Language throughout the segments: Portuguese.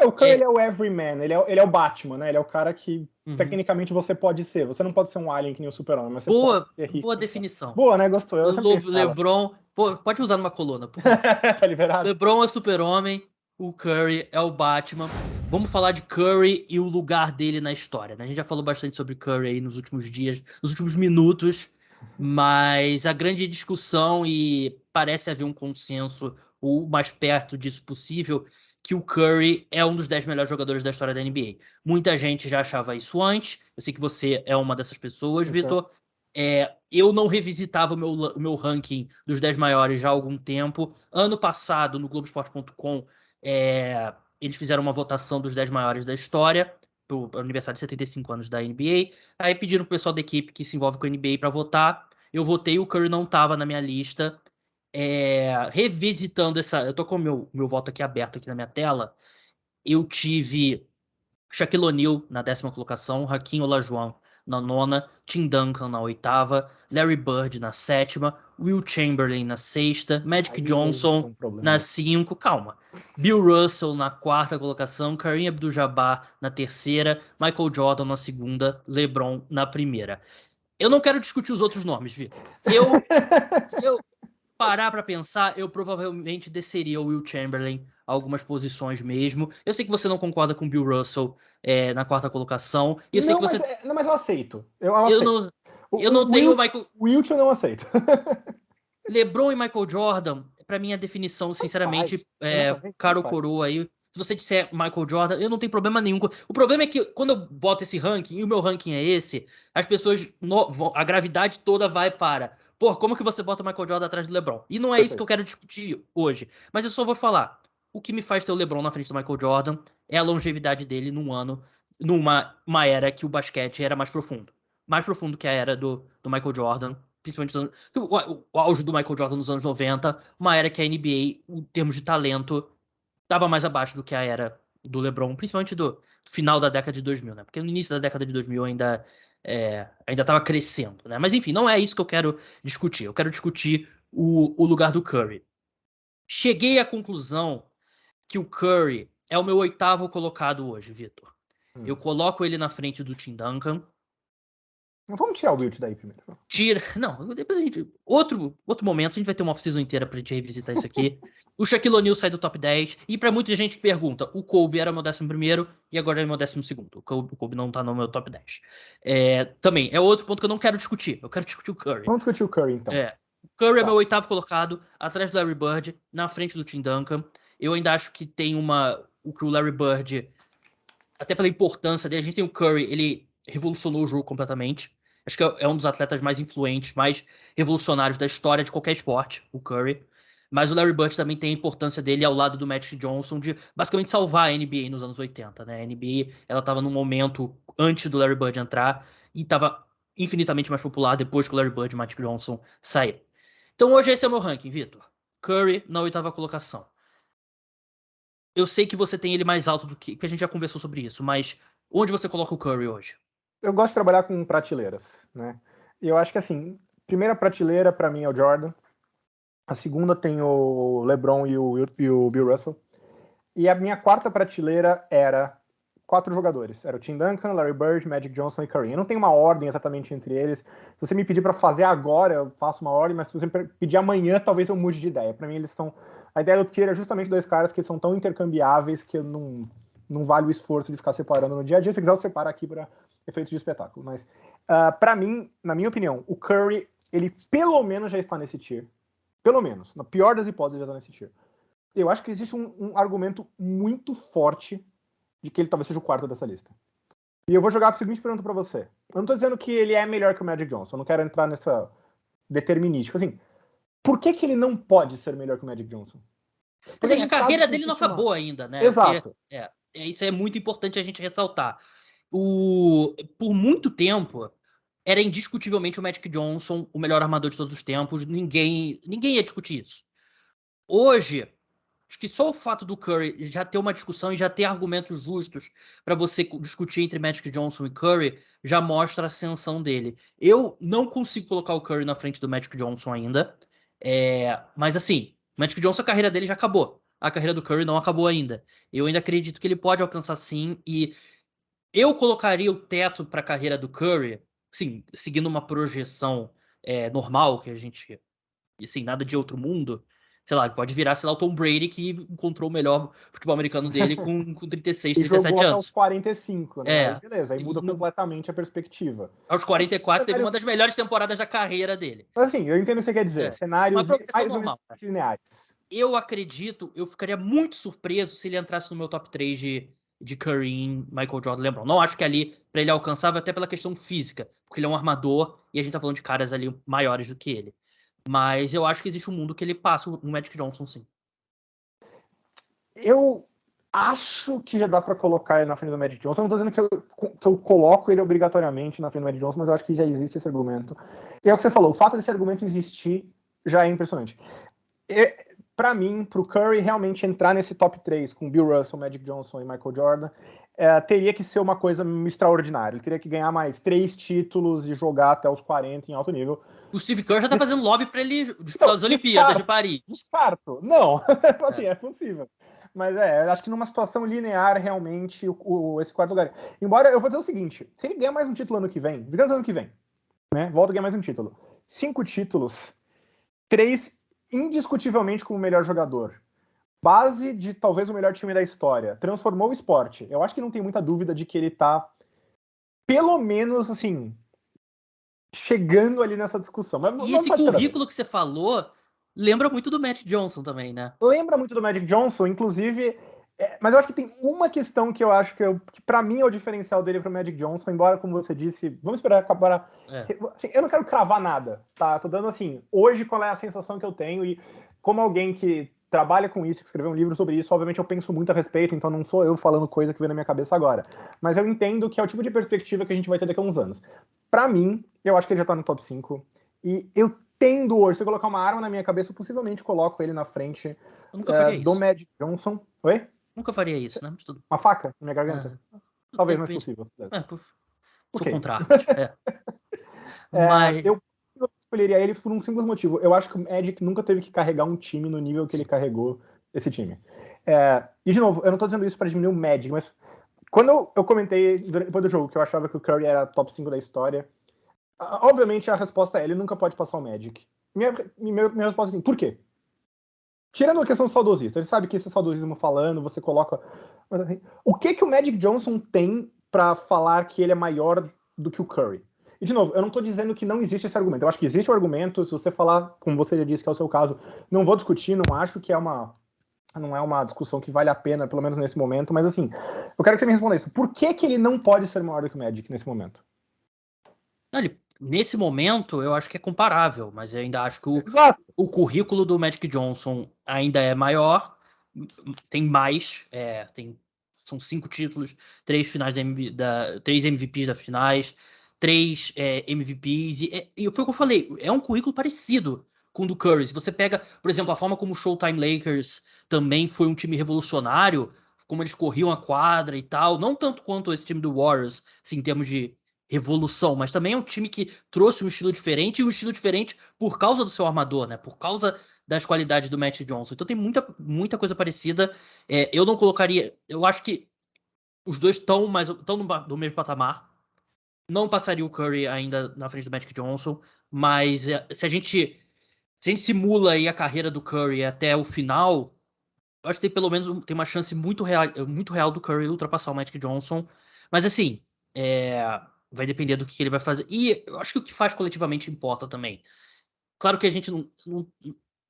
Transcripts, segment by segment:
O Curry, ele é o everyman, ele é o Batman, né? Ele é o cara que, tecnicamente, você pode ser. Você não pode ser um alien que nem o Super-Homem, mas você pode ser rico. Boa definição. Boa, né? Gostou. Eu sempre penso nela. LeBron... pode usar numa coluna, por favor. Tá liberado? LeBron é Super-Homem, o Curry é o Batman. Vamos falar de Curry e o lugar dele na história, né? A gente já falou bastante sobre Curry aí nos últimos dias, nos últimos minutos, mas a grande discussão, e parece haver um consenso o mais perto disso possível, que o Curry é um dos 10 melhores jogadores da história da NBA. Muita gente já achava isso antes, eu sei que você é uma dessas pessoas, Vitor. Eu não revisitava o meu ranking dos 10 maiores já há algum tempo. Ano passado, no Globoesporte.com, eles fizeram uma votação dos 10 maiores da história, pro aniversário de 75 anos da NBA. Aí pediram pro pessoal da equipe que se envolve com a NBA para votar. Eu votei, o Curry não estava na minha lista. Revisitando essa... Eu tô com o meu voto aqui aberto aqui na minha tela. Eu tive Shaquille O'Neal na 10ª colocação, Hakeem Olajuwon na 9ª, Tim Duncan na 8ª, Larry Bird na 7ª, Will Chamberlain na 6ª, Magic Johnson na 5ª, calma. Bill Russell na 4ª colocação, Kareem Abdul-Jabbar na 3ª, Michael Jordan na 2ª, LeBron na 1ª. Eu não quero discutir os outros nomes, Vitor. Se eu parar pra pensar, eu provavelmente desceria o Will Chamberlain algumas posições mesmo. Eu sei que você não concorda com o Bill Russell na 4ª colocação. E eu sei que você... mas eu aceito. Eu não tenho o Michael... Wilt eu não aceito. LeBron e Michael Jordan, pra minha definição, sinceramente, caro coroa aí. Se você disser Michael Jordan, eu não tenho problema nenhum. O problema é que quando eu boto esse ranking, e o meu ranking é esse, as pessoas... a gravidade toda vai para... Pô, como que você bota o Michael Jordan atrás do LeBron? E não é isso que eu quero discutir hoje. Mas eu só vou falar. O que me faz ter o LeBron na frente do Michael Jordan é a longevidade dele num ano, numa era que o basquete era mais profundo. Mais profundo que a era do Michael Jordan. Principalmente o auge do Michael Jordan nos anos 90. Uma era que a NBA, em termos de talento, estava mais abaixo do que a era do LeBron. Principalmente do final da década de 2000, né? Porque no início da década de 2000 ainda estava crescendo, né? Mas enfim, não é isso que eu quero discutir. Eu quero discutir o lugar do Curry. Cheguei à conclusão que o Curry é o meu 8º colocado hoje, Vitor. Eu coloco ele na frente do Tim Duncan. Vamos tirar o Wilt daí primeiro. Tira. Não, depois a gente... Outro momento, a gente vai ter uma off-season inteira pra gente revisitar isso aqui. O Shaquille O'Neal sai do top 10. E pra muita gente que pergunta, o Kobe era meu 11º e agora é meu 12º. O Kobe não tá no meu top 10. Também, é outro ponto que eu não quero discutir. Eu quero discutir o Curry. Vamos discutir o Curry, então. O Curry é meu 8º colocado, atrás do Larry Bird, na frente do Tim Duncan. Eu ainda acho que tem que o Larry Bird, até pela importância dele, a gente tem o Curry, ele revolucionou o jogo completamente. Acho que é um dos atletas mais influentes, mais revolucionários da história de qualquer esporte, o Curry. Mas o Larry Bird também tem a importância dele ao lado do Magic Johnson de basicamente salvar a NBA nos anos 80, né? A NBA, ela estava num momento antes do Larry Bird entrar e estava infinitamente mais popular depois que o Larry Bird e o Magic Johnson saíram. Então hoje esse é o meu ranking, Vitor. Curry na 8ª colocação. Eu sei que você tem ele mais alto do que a gente já conversou sobre isso, mas onde você coloca o Curry hoje? Eu gosto de trabalhar com prateleiras, né? E eu acho que, assim, primeira prateleira para mim é o Jordan. A segunda tem o LeBron e o Bill Russell. E a minha 4ª prateleira era 4 jogadores. Era o Tim Duncan, Larry Bird, Magic Johnson e Kareem. Eu não tenho uma ordem exatamente entre eles. Se você me pedir para fazer agora, eu faço uma ordem, mas se você me pedir amanhã, talvez eu mude de ideia. Para mim, eles são... A ideia do tier é justamente 2 caras que são tão intercambiáveis que não vale o esforço de ficar separando no dia a dia. Se quiser, eu separo aqui para efeitos de espetáculo. Mas, para mim, na minha opinião, o Curry, ele pelo menos já está nesse tier. Pelo menos. Na pior das hipóteses, já está nesse tier. Eu acho que existe um argumento muito forte de que ele talvez seja o 4º dessa lista. E eu vou jogar a seguinte pergunta para você. Eu não tô dizendo que ele é melhor que o Magic Johnson. Eu não quero entrar nessa determinística. Assim, por que ele não pode ser melhor que o Magic Johnson? Porque assim, a carreira dele não acabou ainda, né? Exato. Porque, isso é muito importante a gente ressaltar. Por muito tempo, era indiscutivelmente o Magic Johnson o melhor armador de todos os tempos. Ninguém ia discutir isso. Hoje, acho que só o fato do Curry já ter uma discussão e já ter argumentos justos para você discutir entre Magic Johnson e Curry já mostra a ascensão dele. Eu não consigo colocar o Curry na frente do Magic Johnson ainda. Mas assim, o Magic Johnson, a carreira dele já acabou. a carreira do Curry não acabou ainda. Eu ainda acredito que ele pode alcançar sim, e eu colocaria o teto para a carreira do Curry, sim, seguindo uma projeção normal, que a gente, assim, nada de outro mundo. Sei lá, pode virar, sei lá, o Tom Brady, que encontrou o melhor futebol americano dele com 36, E jogou 37 até os anos. 45, né? Aí É. beleza, aí muda completamente a perspectiva. Aos 44 teve uma das melhores temporadas da carreira dele. Mas assim, eu entendo o que você quer dizer. Uma Cenários progressão mais ou menos normal. lineares. Eu acredito, eu ficaria muito surpreso se ele entrasse no meu top 3 de Curry em Michael Jordan LeBron. Não acho que ali, pra ele alcançável, até pela questão física, porque ele é um armador e a gente tá falando de caras ali maiores do que ele. Mas eu acho que existe um mundo que ele passa o Magic Johnson, sim. Eu acho que já dá pra colocar ele na frente do Magic Johnson. Eu não tô dizendo que eu coloco ele obrigatoriamente na frente do Magic Johnson, mas eu acho que já existe esse argumento. E é o que você falou, o fato desse argumento existir já é impressionante. Para mim, pro Curry realmente entrar nesse top 3 com Bill Russell, Magic Johnson e Michael Jordan, teria que ser uma coisa extraordinária. Ele teria que ganhar mais 3 títulos e jogar até os 40 em alto nível. O Steve Kerr já tá fazendo lobby pra ele disputar Então, as Olimpíadas de Paris. Descarto. Não, assim, é possível. Mas acho que numa situação linear, realmente, esse quarto lugar. Embora eu vou dizer o seguinte: se ele ganhar mais um título ano que vem, digamos ano que vem, né? Volta a ganhar mais um título. 5 títulos, 3 indiscutivelmente como o melhor jogador. Base de talvez o melhor time da história. Transformou o esporte. Eu acho que não tem muita dúvida de que ele tá, pelo menos, assim, chegando ali nessa discussão. Mas E esse currículo que você falou lembra muito do Matt Johnson também, né? Lembra muito do Magic Johnson, inclusive. Mas eu acho que tem uma questão que eu acho que para mim é o diferencial dele pro Magic Johnson, embora, como você disse, vamos esperar acabar. Assim, eu não quero cravar nada, tá? Tô dando assim, hoje qual é a sensação que eu tenho, e como alguém que trabalha com isso, que escreveu um livro sobre isso, obviamente eu penso muito a respeito, então não sou eu falando coisa que vem na minha cabeça agora. Mas eu entendo que é o tipo de perspectiva que a gente vai ter daqui a uns anos. Para mim, eu acho que ele já tá no top 5. E eu tendo hoje, se eu colocar uma arma na minha cabeça, eu possivelmente coloco ele na frente Eu nunca faria do isso. Magic Johnson. Oi? Nunca faria isso, né? Uma faca na minha garganta? Talvez mais possível. Sou Ok. contra armas. Mas. Eu escolheria ele por um simples motivo. Eu acho que o Magic nunca teve que carregar um time no nível que ele carregou esse time. E, de novo, eu não tô dizendo isso para diminuir o Magic, mas quando eu comentei depois do jogo que eu achava que o Curry era top 5 da história, obviamente a resposta é: ele nunca pode passar o Magic. Minha resposta é assim: por quê? Tirando a questão saudosista, ele sabe que isso é saudosismo falando, você coloca. O que o Magic Johnson tem para falar que ele é maior do que o Curry? E, de novo, eu não tô dizendo que não existe esse argumento. Eu acho que existe o argumento, se você falar, como você já disse que é o seu caso, não vou discutir, não acho que não é uma discussão que vale a pena, pelo menos nesse momento, mas assim, eu quero que você me responda isso. Por que ele não pode ser maior do que o Magic nesse momento? Nesse momento, eu acho que é comparável, mas eu ainda acho que o currículo do Magic Johnson ainda é maior, tem mais, são 5 títulos, 3 finais 3 MVPs das finais, 3 MVPs, e foi o que eu falei, é um currículo parecido com o do Curry. Se você pega, por exemplo, a forma como o Showtime Lakers também foi um time revolucionário, como eles corriam a quadra e tal, não tanto quanto esse time do Warriors, assim, em termos de revolução, mas também é um time que trouxe um estilo diferente, e um estilo diferente por causa do seu armador, né? Por causa das qualidades do Matt Johnson. Então tem muita coisa parecida. Eu não colocaria. Eu acho que os dois estão no mesmo patamar. Não passaria o Curry ainda na frente do Magic Johnson, mas se a gente simula aí a carreira do Curry até o final, eu acho que tem pelo menos tem uma chance muito real do Curry ultrapassar o Magic Johnson. Mas assim, vai depender do que ele vai fazer. E eu acho que o que faz coletivamente importa também. Claro que a gente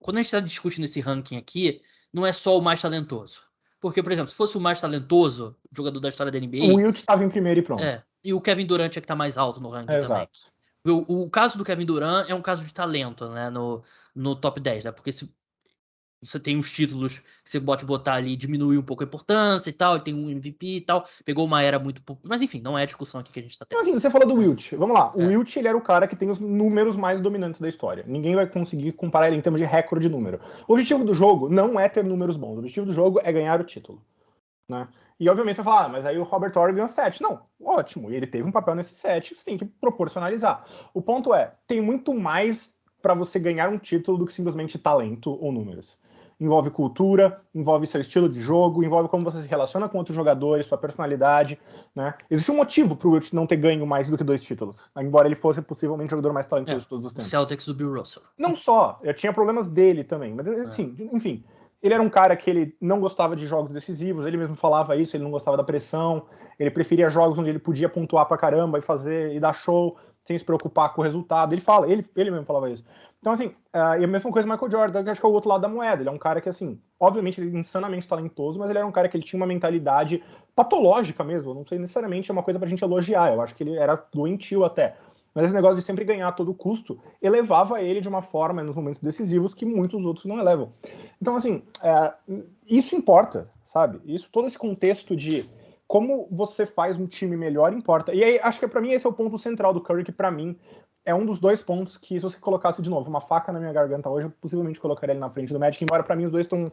quando a gente está discutindo esse ranking aqui, não é só o mais talentoso. Porque, por exemplo, se fosse o mais talentoso jogador da história da O NBA. Wilt estava em primeiro e pronto. E o Kevin Durant é que tá mais alto no ranking também. Exato. O caso do Kevin Durant é um caso de talento, né? No top 10, né? Porque se você tem uns títulos que você pode botar ali, diminuir um pouco a importância e tal, ele tem um MVP e tal, pegou uma era muito... Mas enfim, não é a discussão aqui que a gente tá tendo. Então, assim, você falou do Wilt. Vamos lá. O Wilt, ele era o cara que tem os números mais dominantes da história. Ninguém vai conseguir comparar ele em termos de recorde de número. O objetivo do jogo não é ter números bons. O objetivo do jogo é ganhar o título. Né? E, obviamente, você vai falar, mas aí o Robert Horry ganhou 7. Não, ótimo. Ele teve um papel nesse 7, você tem que proporcionalizar. O ponto é, tem muito mais para você ganhar um título do que simplesmente talento ou números. Envolve cultura, envolve seu estilo de jogo, envolve como você se relaciona com outros jogadores, sua personalidade, né? Existe um motivo pro Wilt não ter ganho mais do que 2 títulos, embora ele fosse possivelmente o jogador mais talentoso de todos os tempos. O Celtics do Bill Russell. Não só, eu tinha problemas dele também, mas assim, enfim. Ele era um cara que ele não gostava de jogos decisivos, ele mesmo falava isso, ele não gostava da pressão, ele preferia jogos onde ele podia pontuar pra caramba e dar show, sem se preocupar com o resultado. Ele mesmo falava isso. Então, assim, e a mesma coisa do Michael Jordan, que acho que é o outro lado da moeda. Ele é um cara que, assim, obviamente ele é insanamente talentoso, mas ele era um cara que ele tinha uma mentalidade patológica mesmo. Não sei necessariamente é uma coisa pra gente elogiar, eu acho que ele era doentio até. Mas esse negócio de sempre ganhar a todo custo elevava ele de uma forma, nos momentos decisivos, que muitos outros não elevam. Então, assim, isso importa, sabe? Todo esse contexto de como você faz um time melhor importa. E aí, acho que pra mim esse é o ponto central do Curry, que pra mim é um dos 2 pontos que, se você colocasse de novo uma faca na minha garganta hoje, eu possivelmente colocaria ele na frente do Magic, embora pra mim os dois estão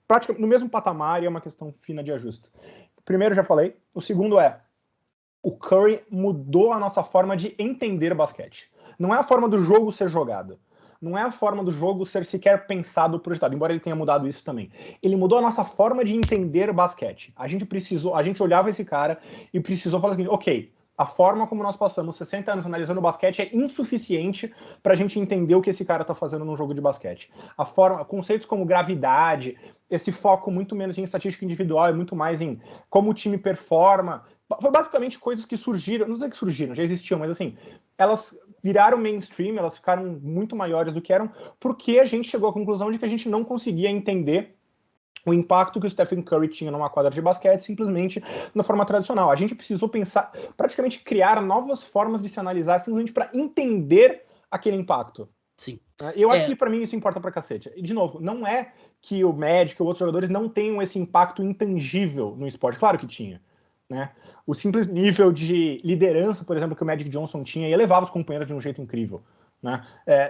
praticamente no mesmo patamar e é uma questão fina de ajuste. Primeiro, já falei. O segundo o Curry mudou a nossa forma de entender basquete. Não é a forma do jogo ser jogado. Não é a forma do jogo ser sequer pensado, projetado, embora ele tenha mudado isso também. Ele mudou a nossa forma de entender basquete. A gente olhava esse cara e precisou falar assim, ok, a forma como nós passamos 60 anos analisando basquete é insuficiente para a gente entender o que esse cara está fazendo num jogo de basquete. Conceitos como gravidade, esse foco muito menos em estatística individual e muito mais em como o time performa. Foi basicamente coisas que surgiram, não sei que surgiram, já existiam, mas assim, elas viraram mainstream, elas ficaram muito maiores do que eram, porque a gente chegou à conclusão de que a gente não conseguia entender o impacto que o Stephen Curry tinha numa quadra de basquete simplesmente na forma tradicional. A gente precisou pensar, praticamente criar novas formas de se analisar simplesmente para entender aquele impacto. Sim. Eu acho que para mim isso importa pra cacete. E, de novo, não é que o Magic ou outros jogadores não tenham esse impacto intangível no esporte. Claro que tinha, né? O simples nível de liderança, por exemplo, que o Magic Johnson tinha, e elevava os companheiros de um jeito incrível. Né?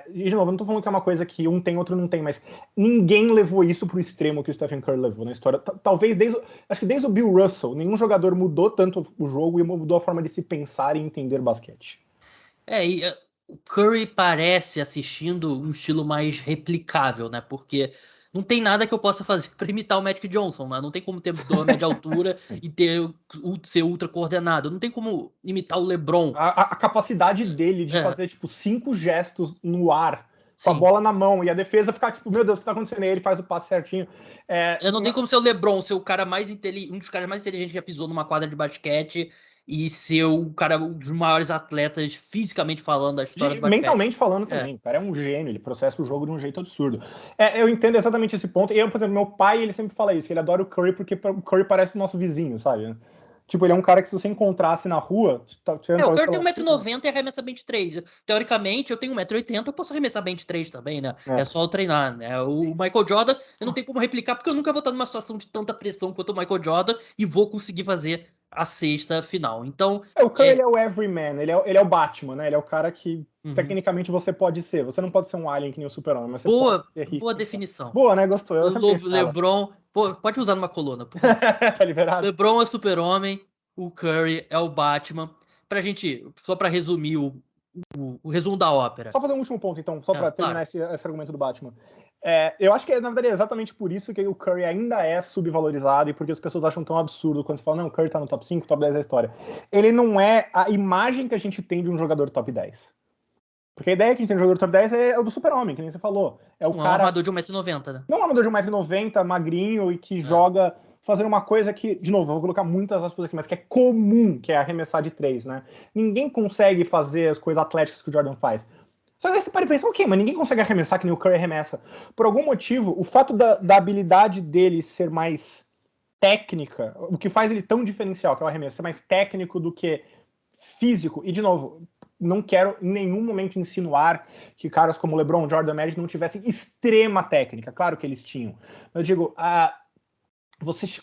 E, de novo, eu não tô falando que é uma coisa que um tem, outro não tem, mas ninguém levou isso pro extremo que o Stephen Curry levou na história. Talvez acho que desde o Bill Russell, nenhum jogador mudou tanto o jogo e mudou a forma de se pensar e entender basquete. O Curry parece, assistindo, um estilo mais replicável, né? Porque não tem nada que eu possa fazer para imitar o Magic Johnson, né? Não tem como ter dorme de altura e ser ultra coordenado. Não tem como imitar o LeBron. A capacidade dele de fazer, 5 gestos no ar, com a bola na mão, e a defesa ficar, meu Deus, o que tá acontecendo? E ele faz o passe certinho. Não tem como ser o LeBron, ser o cara um dos caras mais inteligentes que já pisou numa quadra de basquete e ser um dos maiores atletas, fisicamente falando, da história do basquete. Mentalmente falando também. O cara é um gênio, ele processa o jogo de um jeito absurdo. Eu entendo exatamente esse ponto. E eu, por exemplo, meu pai, ele sempre fala isso, que ele adora o Curry porque o Curry parece o nosso vizinho, sabe? Tipo, ele é um cara que se você encontrasse na rua... O Curry tem 1,90m e arremessa bench 3. Teoricamente, eu tenho 1,80m, eu posso arremessar bench 3 também, né? É só eu treinar, né? O Michael Jordan, eu não tenho como replicar, porque eu nunca vou estar numa situação de tanta pressão quanto o Michael Jordan e vou conseguir fazer a cesta final. Então... O Curry, ele é o everyman, ele é o Batman, né? Ele é o cara que, tecnicamente, você pode ser. Você não pode ser um alien que nem o Super-Homem, mas você pode ser rico. Boa definição. Boa, né? Gostou. Eu LeBron... pode usar numa coluna, por favor. Tá liberado? LeBron é Super-Homem, o Curry é o Batman. Pra gente, só pra resumir o resumo da ópera. Só fazer um último ponto, então, só pra terminar esse argumento do Batman. Eu acho que, na verdade, é exatamente por isso que o Curry ainda é subvalorizado e porque as pessoas acham tão absurdo quando você fala, não, o Curry tá no top 5, top 10 da história. Ele não é a imagem que a gente tem de um jogador top 10. Porque a ideia que a gente tem de um jogador top 10 é o do Super-Homem, que nem você falou. É o cara... Um armador de 1,90m, né? Não um armador de 1,90m, magrinho e que joga... fazendo uma coisa que, de novo, eu vou colocar muitas aspas aqui, mas que é comum, que é arremessar de 3, né? Ninguém consegue fazer as coisas atléticas que o Jordan faz. Só que você pode pensar, ok, mas ninguém consegue arremessar que nem o Curry arremessa. Por algum motivo, o fato da habilidade dele ser mais técnica, o que faz ele tão diferencial, que é o arremesso, ser mais técnico do que físico, e de novo, não quero em nenhum momento insinuar que caras como LeBron, Jordan, Magic não tivessem extrema técnica, claro que eles tinham. Mas eu digo,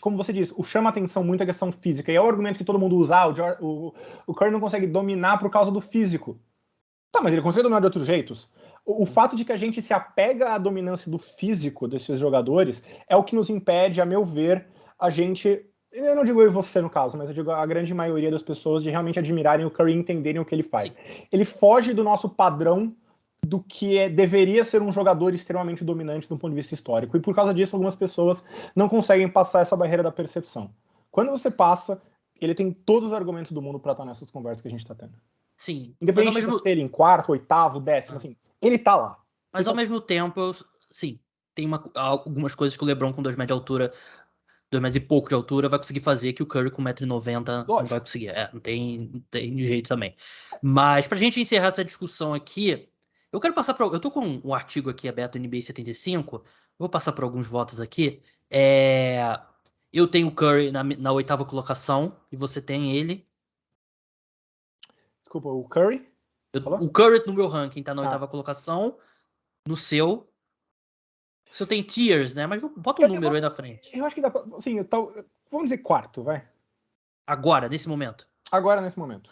como você diz, o chama atenção muito a questão física, e é o argumento que todo mundo usa, o Curry não consegue dominar por causa do físico. Tá, mas ele consegue dominar de outros jeitos. O fato de que a gente se apega à dominância do físico desses jogadores é o que nos impede, a meu ver, a gente... Eu não digo eu e você, no caso, mas eu digo a grande maioria das pessoas de realmente admirarem o Curry e entenderem o que ele faz. Sim. Ele foge do nosso padrão do que deveria ser um jogador extremamente dominante do ponto de vista histórico. E por causa disso, algumas pessoas não conseguem passar essa barreira da percepção. Quando você passa, ele tem todos os argumentos do mundo para estar nessas conversas que a gente está tendo. Sim. Independente de você ter ele em quarto, oitavo, décimo, assim, ele tá lá. Mas ao mesmo tempo, sim, tem algumas coisas que o LeBron com 2 metros de altura, 2 metros e pouco de altura, vai conseguir fazer que o Curry com 1,90 m não vai conseguir. Não tem jeito também. Mas pra gente encerrar essa discussão aqui, eu quero passar para. Eu tô com um artigo aqui aberto no NBA 75, vou passar por alguns votos aqui. Eu tenho o Curry na 8ª colocação e você tem ele. Desculpa, o Curry? O Curry no meu ranking tá na 8ª colocação. No seu. O seu tem tiers, né? Mas bota um número aí na frente. Eu acho que dá pra. Assim, vamos dizer quarto, vai. Agora, nesse momento. Agora, nesse momento.